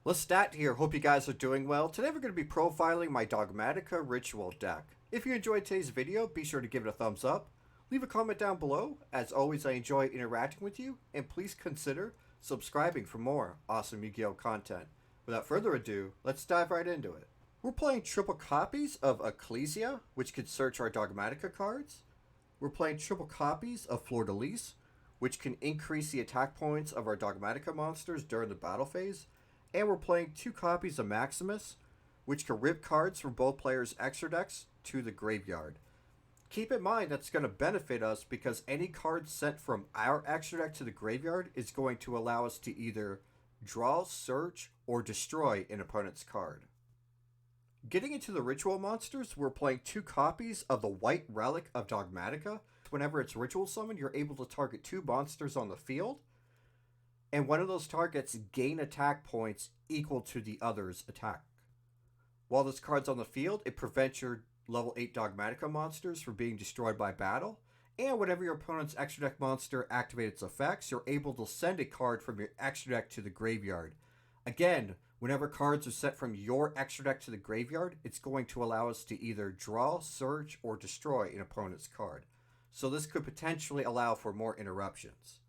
Let's start here. Hope you guys are doing well. Today we're going to be profiling my Dogmatika ritual deck. If you enjoyed today's video, be sure to give it a thumbs up. Leave a comment down below. As always, I enjoy interacting with you, and please consider subscribing for more awesome Yu-Gi-Oh content. Without further ado, let's dive right into it. We're playing triple copies of Ecclesia, which can search our Dogmatika cards. We're playing triple copies of Fleur de Lis, which can increase the attack points of our Dogmatika monsters during the battle phase. And we're playing 2 copies of Maximus, which can rip cards from both players' extra decks to the graveyard. Keep in mind that's going to benefit us because any card sent from our extra deck to the graveyard is going to allow us to either draw, search, or destroy an opponent's card. Getting into the ritual monsters, we're playing 2 copies of the White Relic of Dogmatika. Whenever it's ritual summoned, you're able to target 2 monsters on the field, and one of those targets gain attack points equal to the other's attack. While this card's on the field, it prevents your level 8 Dogmatika monsters from being destroyed by battle, and whenever your opponent's extra deck monster activates its effects, you're able to send a card from your extra deck to the graveyard. Again, whenever cards are sent from your extra deck to the graveyard, it's going to allow us to either draw, search, or destroy an opponent's card. So this could potentially allow for more interruptions.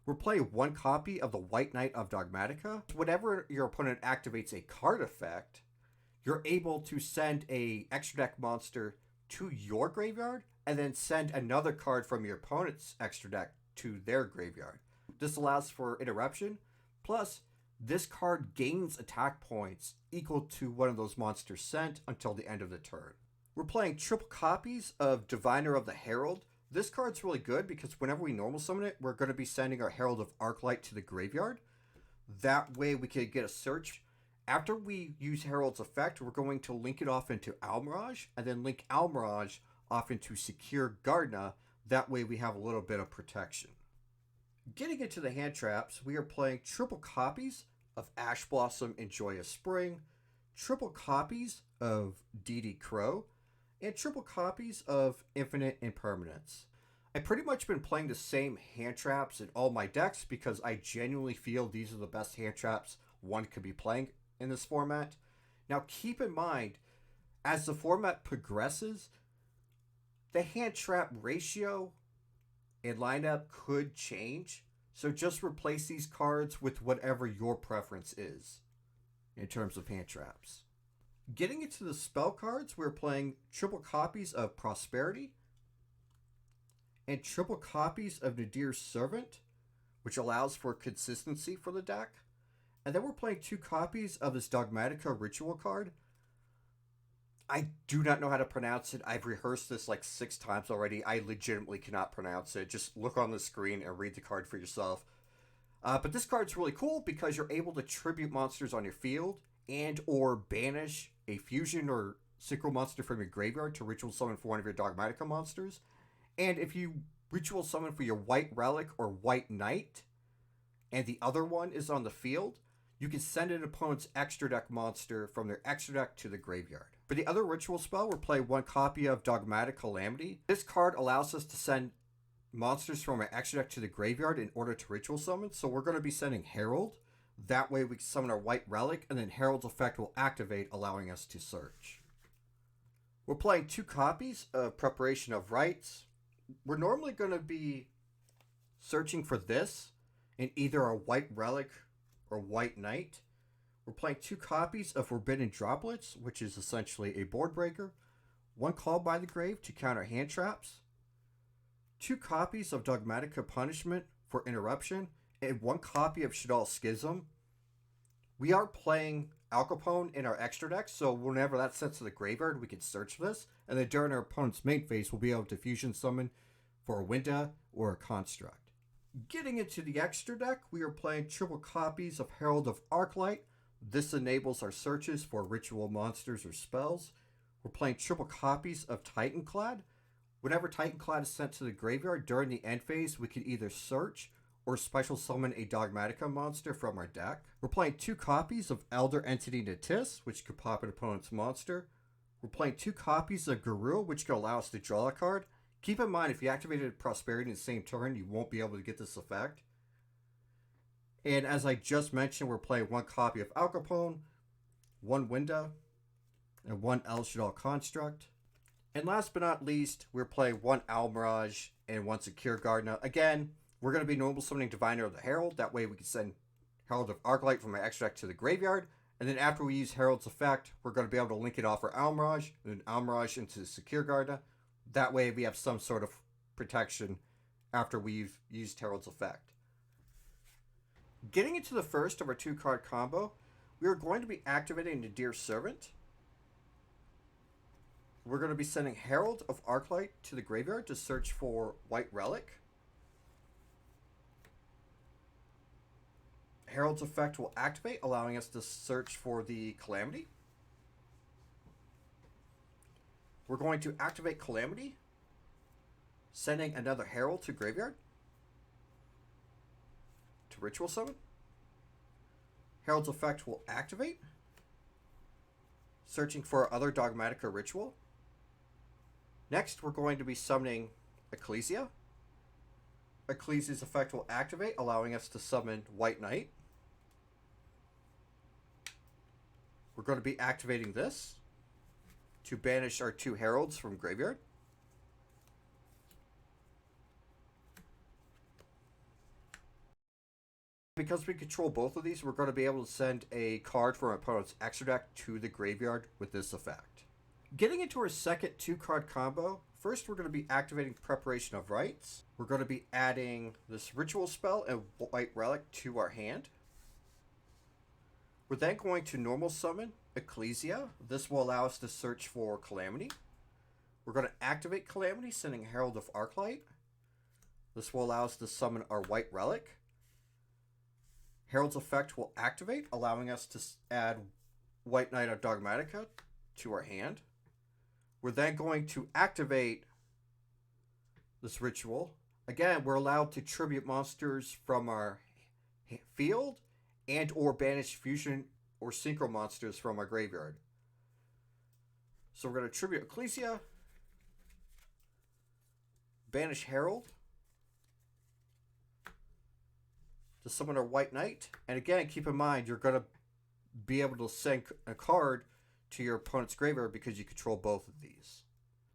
We're playing 1 copy of the White Knight of Dogmatika. Whenever your opponent activates a card effect, you're able to send a extra deck monster to your graveyard and then send another card from your opponent's extra deck to their graveyard. This allows for interruption, plus this card gains attack points equal to one of those monsters sent until the end of the turn. We're playing triple copies of Diviner of the Herald. This card's really good because whenever we normal summon it, we're going to be sending our Herald of Arclight to the graveyard. That way we can get a search. After we use Herald's effect, we're going to link it off into Almirage, and then link Almirage off into Secure Gardna. That way we have a little bit of protection. Getting into the hand traps, we are playing triple copies of Ash Blossom and Joyous Spring, triple copies of D.D. Crow, and triple copies of Infinite Impermanence. I've pretty much been playing the same hand traps in all my decks because I genuinely feel these are the best hand traps one could be playing in this format. Now keep in mind, as the format progresses, the hand trap ratio and lineup could change, so just replace these cards with whatever your preference is in terms of hand traps. Getting into the spell cards, we're playing triple copies of Prosperity and triple copies of Nadir's Servant, which allows for consistency for the deck. And then we're playing 2 copies of this Dogmatika ritual card. I do not know how to pronounce it. I've rehearsed this like 6 times already. I legitimately cannot pronounce it. Just look on the screen and read the card for yourself. But this card's really cool because you're able to tribute monsters on your field and or banish a fusion or synchro monster from your graveyard to ritual summon for one of your Dogmatika monsters. And if you ritual summon for your White Relic or White Knight, and the other one is on the field, you can send an opponent's extra deck monster from their extra deck to the graveyard. For the other ritual spell, we're playing 1 copy of Dogmatic Calamity. This card allows us to send monsters from our extra deck to the graveyard in order to ritual summon, so we're going to be sending Herald. That way we can summon our White Relic, and then Herald's effect will activate, allowing us to search. We're playing 2 copies of Preparation of Rites. We're normally going to be searching for this in either a White Relic or White Knight. We're playing 2 copies of Forbidden Droplets, which is essentially a board breaker. 1 Call by the Grave to counter hand traps. 2 copies of Dogmatika Punishment for interruption, and 1 copy of Shaddoll Schism. We are playing Al Capone in our extra deck, so whenever that's sent to the graveyard, we can search for this, and then during our opponent's main phase, we'll be able to fusion summon for a Winda or a Construct. Getting into the extra deck, we are playing triple copies of Herald of Arclight. This enables our searches for ritual monsters or spells. We're playing triple copies of Titanclad. Whenever Titanclad is sent to the graveyard during the end phase, we can either search or special summon a Dogmatika monster from our deck. We're playing 2 copies of Elder Entity Natis, which could pop an opponent's monster. We're playing 2 copies of Garou, which can allow us to draw a card. Keep in mind, if you activated Prosperity in the same turn, you won't be able to get this effect. And as I just mentioned, we're playing one copy of Al Capone, one Winda, and one El Shadal Construct. And last but not least, we're playing one Almirage and one Secure Guard. Now, again, we're going to be normal summoning Diviner of the Herald. That way we can send Herald of Arclight from my extra deck to the graveyard. And then after we use Herald's effect, we're going to be able to link it off our Almirage, and then Almirage into the Secure Guard. That way we have some sort of protection after we've used Herald's effect. Getting into the first of our 2-card combo, we are going to be activating the Dear Servant. We're going to be sending Herald of Arclight to the graveyard to search for White Relic. Herald's effect will activate, allowing us to search for the Calamity. We're going to activate Calamity, sending another Herald to graveyard to Ritual Summon. Herald's effect will activate, searching for our other Dogmatika ritual. Next, we're going to be summoning Ecclesia. Ecclesia's effect will activate, allowing us to summon White Knight. We're going to be activating this to banish our 2 Heralds from graveyard. Because we control both of these, we're going to be able to send a card from our opponent's extra deck to the graveyard with this effect. Getting into our second 2-card combo, first we're going to be activating Preparation of Rites. We're going to be adding this Ritual Spell and White Relic to our hand. We're then going to normal summon Ecclesia. This will allow us to search for Calamity. We're going to activate Calamity, sending Herald of Arclight. This will allow us to summon our White Relic. Herald's effect will activate, allowing us to add White Knight of Dogmatika to our hand. We're then going to activate this ritual. Again, we're allowed to tribute monsters from our field and or banish fusion or synchro monsters from our graveyard. So we're going to tribute Ecclesia, banish Herald to summon our White Knight. And again, keep in mind, you're going to be able to send a card to your opponent's graveyard because you control both of these.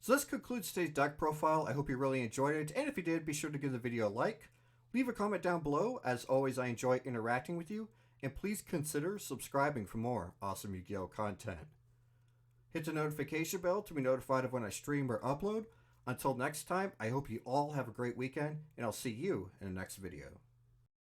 So this concludes today's deck profile. I hope you really enjoyed it. And if you did, be sure to give the video a like. Leave a comment down below. As always, I enjoy interacting with you. And please consider subscribing for more awesome Yu-Gi-Oh! Content. Hit the notification bell to be notified of when I stream or upload. Until next time, I hope you all have a great weekend, and I'll see you in the next video.